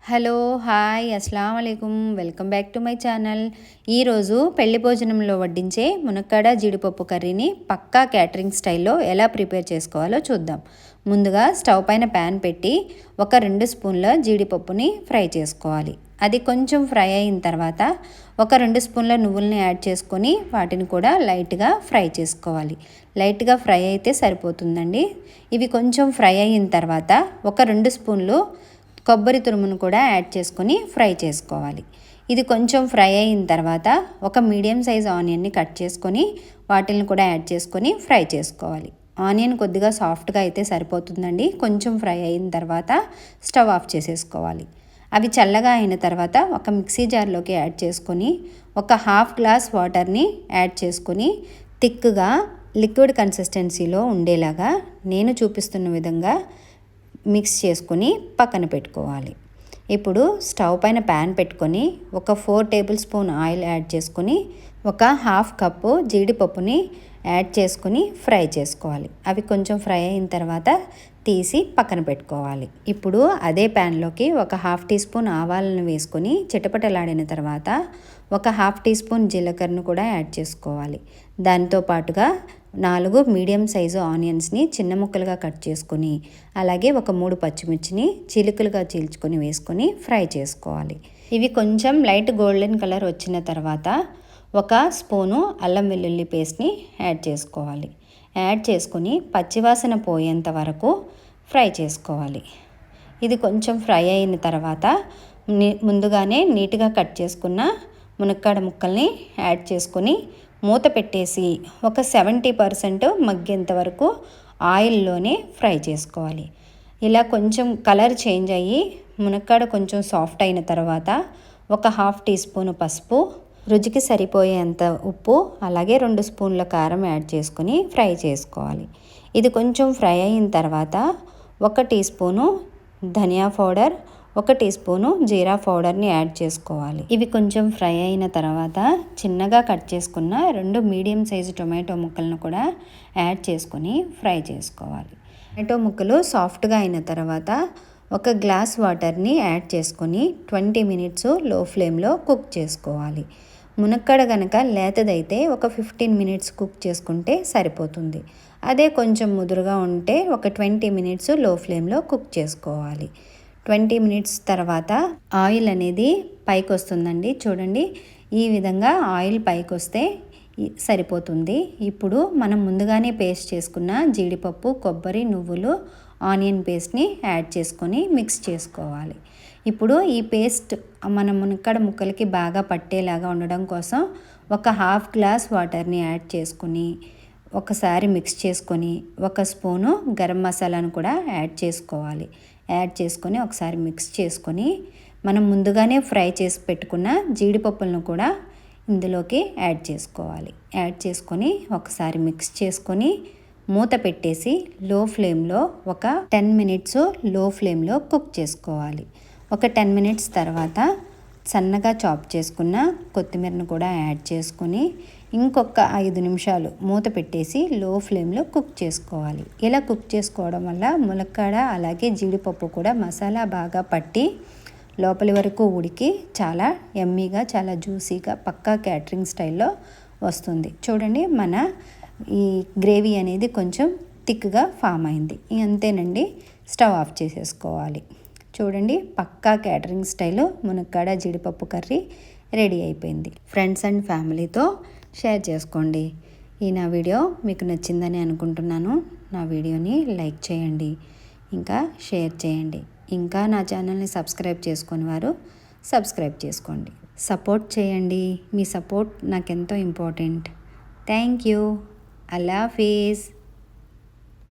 Hello, hi, అస్సలం వాలేకుం. Welcome back to my channel. ఈరోజు పెళ్లి భోజనంలో వడ్డించే మునక్కాడ జీడిపప్పు కర్రీని పక్కా క్యాటరింగ్ స్టైల్లో ఎలా ప్రిపేర్ చేసుకోవాలో చూద్దాం. ముందుగా స్టవ్ పైన ప్యాన్ పెట్టి ఒక 2 స్పూన్ల జీడిపప్పుని ఫ్రై చేసుకోవాలి. అది కొంచెం ఫ్రై అయిన తర్వాత ఒక 2 స్పూన్ల నువ్వుల్ని యాడ్ చేసుకొని వాటిని కూడా లైట్గా ఫ్రై చేసుకోవాలి. లైట్గా ఫ్రై అయితే సరిపోతుందండి. ఇవి కొంచెం ఫ్రై అయిన తర్వాత ఒక 2 స్పూన్లు కొబ్బరి తురుమును కూడా యాడ్ చేసుకొని ఫ్రై చేసుకోవాలి. ఇది కొంచెం ఫ్రై అయిన తర్వాత ఒక మీడియం సైజ్ ఆనియన్ని కట్ చేసుకొని వాటిని కూడా యాడ్ చేసుకొని ఫ్రై చేసుకోవాలి. ఆనియన్ కొద్దిగా సాఫ్ట్గా అయితే సరిపోతుందండి. కొంచెం ఫ్రై అయిన తర్వాత స్టవ్ ఆఫ్ చేసేసుకోవాలి. అవి చల్లగా అయిన తర్వాత ఒక మిక్సీ జార్లోకి యాడ్ చేసుకొని ఒక హాఫ్ గ్లాస్ వాటర్ని యాడ్ చేసుకొని థిక్గా లిక్విడ్ కన్సిస్టెన్సీలో ఉండేలాగా నేను చూపిస్తున్న విధంగా మిక్స్ చేసుకొని పక్కన పెట్టుకోవాలి. ఇప్పుడు స్టవ్ పైన ప్యాన్ పెట్టుకొని ఒక 4 టేబుల్ స్పూన్ ఆయిల్ యాడ్ చేసుకొని ఒక హాఫ్ కప్పు జీడిపప్పుని యాడ్ చేసుకొని ఫ్రై చేసుకోవాలి. అవి కొంచెం ఫ్రై అయిన తర్వాత తీసి పక్కన పెట్టుకోవాలి. ఇప్పుడు అదే ప్యాన్లోకి ఒక హాఫ్ టీ స్పూన్ ఆవాలను వేసుకొని చిటపటలాడిన తర్వాత ఒక హాఫ్ టీ స్పూన్ జీలకర్రను కూడా యాడ్ చేసుకోవాలి. దాంతో పాటుగా 4 మీడియం సైజు ఆనియన్స్ని చిన్న ముక్కలుగా కట్ చేసుకొని అలాగే ఒక 3 పచ్చిమిర్చిని చీలికలుగా చీల్చుకొని వేసుకొని ఫ్రై చేసుకోవాలి. ఇవి కొంచెం లైట్ గోల్డెన్ కలర్ వచ్చిన తర్వాత ఒక స్పూను అల్లం వెల్లుల్లి పేస్ట్ని యాడ్ చేసుకోవాలి. యాడ్ చేసుకొని పచ్చివాసన పోయేంత వరకు ఫ్రై చేసుకోవాలి. ఇది కొంచెం ఫ్రై అయిన తర్వాత ముందుగానే నీట్గా కట్ చేసుకున్న మునక్కాడ ముక్కల్ని యాడ్ చేసుకొని మూత పెట్టేసి ఒక 70% మగ్గేంత వరకు ఆయిల్లోనే ఫ్రై చేసుకోవాలి. ఇలా కొంచెం కలర్ చేంజ్ అయ్యి మునక్కాడ కొంచెం సాఫ్ట్ అయిన తర్వాత ఒక హాఫ్ టీ స్పూన్ పసుపు, రుచికి సరిపోయేంత ఉప్పు, అలాగే 2 స్పూన్ల కారం యాడ్ చేసుకొని ఫ్రై చేసుకోవాలి. ఇది కొంచెం ఫ్రై అయిన తర్వాత 1 టీ స్పూను ధనియా పౌడర్, 1 టీ స్పూను జీరా పౌడర్ని యాడ్ చేసుకోవాలి. ఇవి కొంచెం ఫ్రై అయిన తర్వాత చిన్నగా కట్ చేసుకున్న 2 మీడియం సైజు టొమాటో ముక్కలను కూడా యాడ్ చేసుకొని ఫ్రై చేసుకోవాలి. టొమాటో ముక్కలు సాఫ్ట్గా అయిన తర్వాత ఒక గ్లాస్ వాటర్ని యాడ్ చేసుకొని 20 మినిట్స్ లో ఫ్లేమ్లో కుక్ చేసుకోవాలి. మునక్కాడ కనుక లేతదైతే ఒక 15 మినిట్స్ కుక్ చేసుకుంటే సరిపోతుంది. అదే కొంచెం ముదురుగా ఉంటే ఒక 20 మినిట్స్ లో ఫ్లేమ్లో కుక్ చేసుకోవాలి. 20 మినిట్స్ తర్వాత ఆయిల్ అనేది పైకి వస్తుందండి. చూడండి, ఈ విధంగా ఆయిల్ పైకి వస్తే సరిపోతుంది. ఇప్పుడు మనం ముందుగానే పేస్ట్ చేసుకున్న జీడిపప్పు, కొబ్బరి, నువ్వులు, ఆనియన్ పేస్ట్ని యాడ్ చేసుకొని మిక్స్ చేసుకోవాలి. ఇప్పుడు ఈ పేస్ట్ మన మునక్కాడ ముక్కలకి బాగా పట్టేలాగా ఉండడం కోసం ఒక హాఫ్ గ్లాస్ వాటర్ని యాడ్ చేసుకొని ఒకసారి మిక్స్ చేసుకొని 1 స్పూను గరం మసాలాను కూడా యాడ్ చేసుకోవాలి. యాడ్ చేసుకొని ఒకసారి మిక్స్ చేసుకొని మనం ముందుగానే ఫ్రై చేసి పెట్టుకున్న జీడిపప్పులను కూడా ఇందులోకి యాడ్ చేసుకోవాలి. యాడ్ చేసుకొని ఒకసారి మిక్స్ చేసుకొని మూత పెట్టేసి లో ఫ్లేమ్లో ఒక 10 మినిట్స్ లో ఫ్లేమ్లో కుక్ చేసుకోవాలి. ఒక 10 మినిట్స్ తర్వాత సన్నగా చాప్ చేసుకున్న కొత్తిమీరను కూడా యాడ్ చేసుకొని ఇంకొక 5 నిమిషాలు మూత పెట్టేసి లో ఫ్లేమ్లో కుక్ చేసుకోవాలి. ఇలా కుక్ చేసుకోవడం వల్ల ములక్కాడ అలాగే జీడిపప్పు కూడా మసాలా బాగా పట్టి లోపలి వరకు ఉడికి చాలా యమ్మీగా, చాలా జ్యూసీగా పక్కా క్యాటరింగ్ స్టైల్లో వస్తుంది. చూడండి, మన ఈ గ్రేవీ అనేది కొంచెం థిక్గా ఫామ్ అయింది. అంతేనండి, స్టవ్ ఆఫ్ చేసేసుకోవాలి. చూడండి, పక్కా క్యాటరింగ్ స్టైల్లో మునక్కాడ జీడిపప్పు కర్రీ రెడీ అయిపోయింది. ఫ్రెండ్స్ అండ్ ఫ్యామిలీతో షేర్ చేసుకోండి. ఈ నా వీడియో మీకు నచ్చిందని అనుకుంటున్నాను. నా వీడియోని లైక్ చేయండి, ఇంకా షేర్ చేయండి. ఇంకా నా ఛానల్ని సబ్స్క్రైబ్ చేసుకొని వారు సబ్స్క్రైబ్ చేసుకోండి. సపోర్ట్ చేయండి. మీ సపోర్ట్ నాకెంతో important. Thank you. Allah Hafeez.